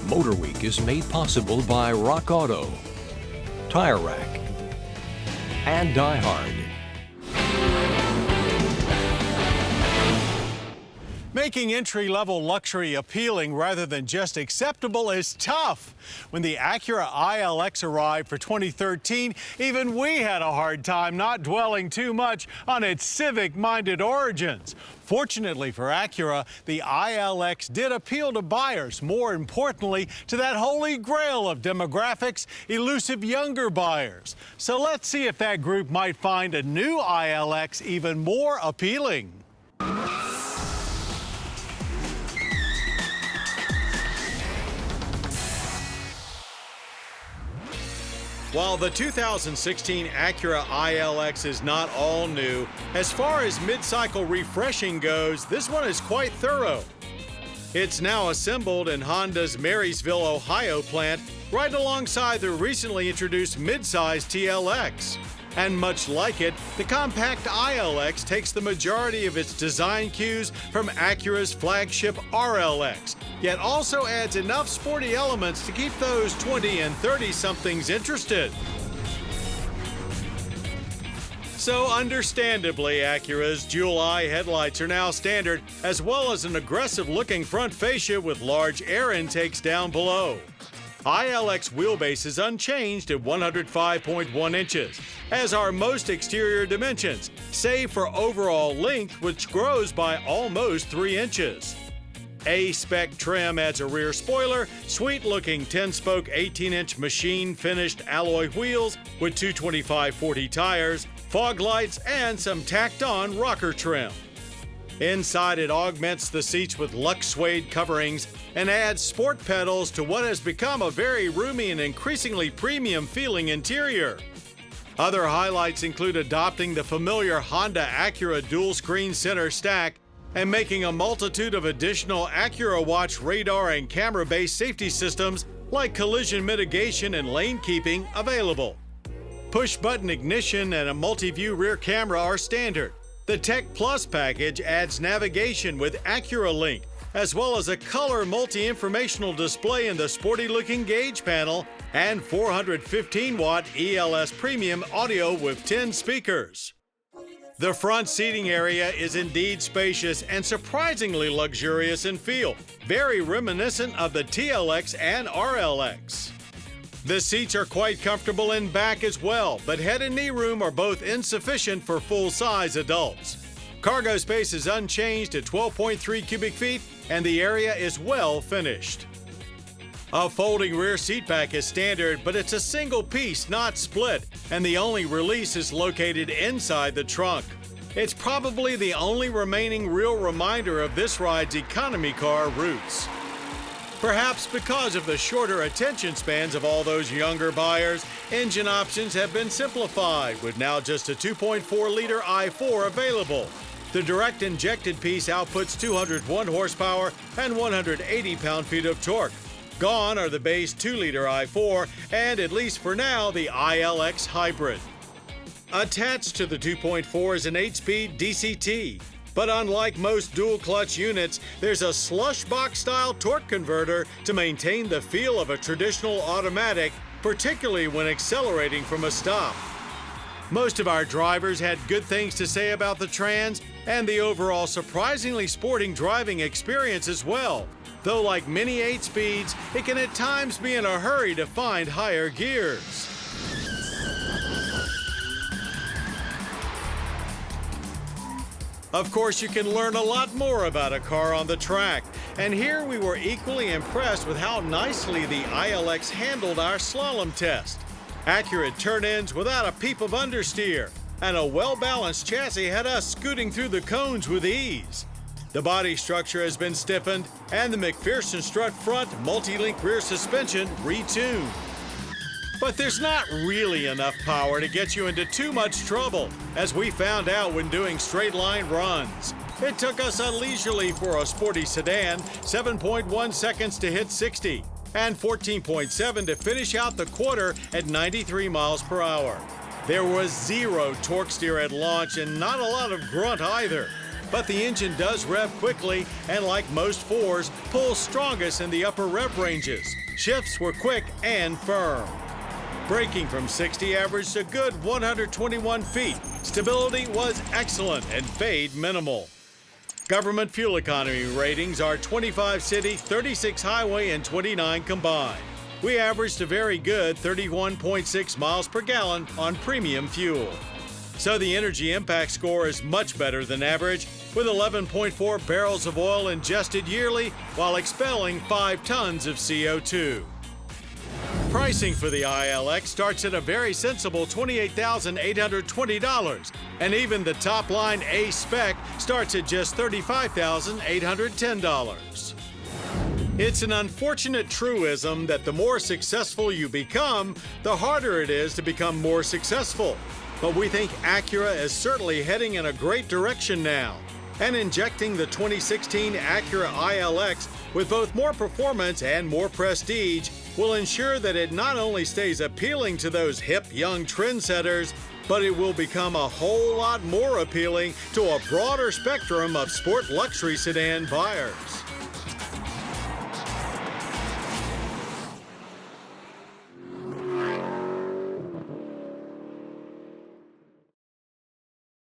MotorWeek is made possible by Rock Auto, Tire Rack, and Die Hard. Making entry-level luxury appealing rather than just acceptable is tough. When the Acura ILX arrived for 2013, even we had a hard time not dwelling too much on its civic-minded origins. Fortunately for Acura, the ILX did appeal to buyers, more importantly, to that holy grail of demographics, elusive younger buyers. So let's see if that group might find a new ILX even more appealing. While the 2016 Acura ILX is not all new, as far as mid-cycle refreshing goes, this one is quite thorough. It's now assembled in Honda's Marysville, Ohio plant, right alongside the recently introduced mid-size TLX. And much like it, the compact ILX takes the majority of its design cues from Acura's flagship RLX, yet also adds enough sporty elements to keep those 20 and 30-somethings interested. So understandably, Acura's Jewel-eye headlights are now standard, as well as an aggressive-looking front fascia with large air intakes down below. ILX wheelbase is unchanged at 105.1 inches, as are most exterior dimensions, save for overall length, which grows by almost 3 inches. A-spec trim adds a rear spoiler, sweet-looking 10-spoke 18-inch machine-finished alloy wheels with 225/40 tires, fog lights, and some tacked-on rocker trim. Inside, it augments the seats with Lux suede coverings and adds sport pedals to what has become a very roomy and increasingly premium-feeling interior. Other highlights include adopting the familiar Honda Acura dual-screen center stack and making a multitude of additional Acura Watch radar and camera-based safety systems like collision mitigation and lane keeping available. Push-button ignition and a multi-view rear camera are standard. The Tech Plus package adds navigation with Acura Link, as well as a color multi-informational display in the sporty-looking gauge panel and 415-watt ELS premium audio with 10 speakers. The front seating area is indeed spacious and surprisingly luxurious in feel, very reminiscent of the TLX and RLX. The seats are quite comfortable in back as well, but head and knee room are both insufficient for full-size adults. Cargo space is unchanged at 12.3 cubic feet, and the area is well finished. A folding rear seat back is standard, but it's a single piece, not split, and the only release is located inside the trunk. It's probably the only remaining real reminder of this ride's economy car roots. Perhaps because of the shorter attention spans of all those younger buyers, engine options have been simplified, with now just a 2.4-liter i4 available. The direct injected piece outputs 201 horsepower and 180 pound-feet of torque. Gone are the base 2-liter i4 and, at least for now, the ILX Hybrid. Attached to the 2.4 is an 8-speed DCT. But unlike most dual-clutch units, there's a slush box-style torque converter to maintain the feel of a traditional automatic, particularly when accelerating from a stop. Most of our drivers had good things to say about the Trans and the overall surprisingly sporting driving experience as well, though like many 8-speeds, it can at times be in a hurry to find higher gears. Of course, you can learn a lot more about a car on the track, and here we were equally impressed with how nicely the ILX handled our slalom test. Accurate turn-ins without a peep of understeer, and a well-balanced chassis had us scooting through the cones with ease. The body structure has been stiffened, and the McPherson strut front multi-link rear suspension retuned. But there's not really enough power to get you into too much trouble, as we found out when doing straight-line runs. It took us leisurely for a sporty sedan, 7.1 seconds to hit 60, and 14.7 to finish out the quarter at 93 miles per hour. There was zero torque steer at launch and not a lot of grunt either. but the engine does rev quickly and, like most 4s, pulls strongest in the upper rev ranges. Shifts were quick and firm. Braking from 60 averaged a good 121 feet. Stability was excellent and fade minimal. Government fuel economy ratings are 25 city, 36 highway, and 29 combined. We averaged a very good 31.6 miles per gallon on premium fuel. So the energy impact score is much better than average, with 11.4 barrels of oil ingested yearly while expelling 5 tons of CO2. Pricing for the ILX starts at a very sensible $28,820, and even the top-line A spec starts at just $35,810. It's an unfortunate truism that the more successful you become, the harder it is to become more successful. But we think Acura is certainly heading in a great direction now, and injecting the 2016 Acura ILX with both more performance and more prestige will ensure that it not only stays appealing to those hip young trendsetters, but it will become a whole lot more appealing to a broader spectrum of sport luxury sedan buyers.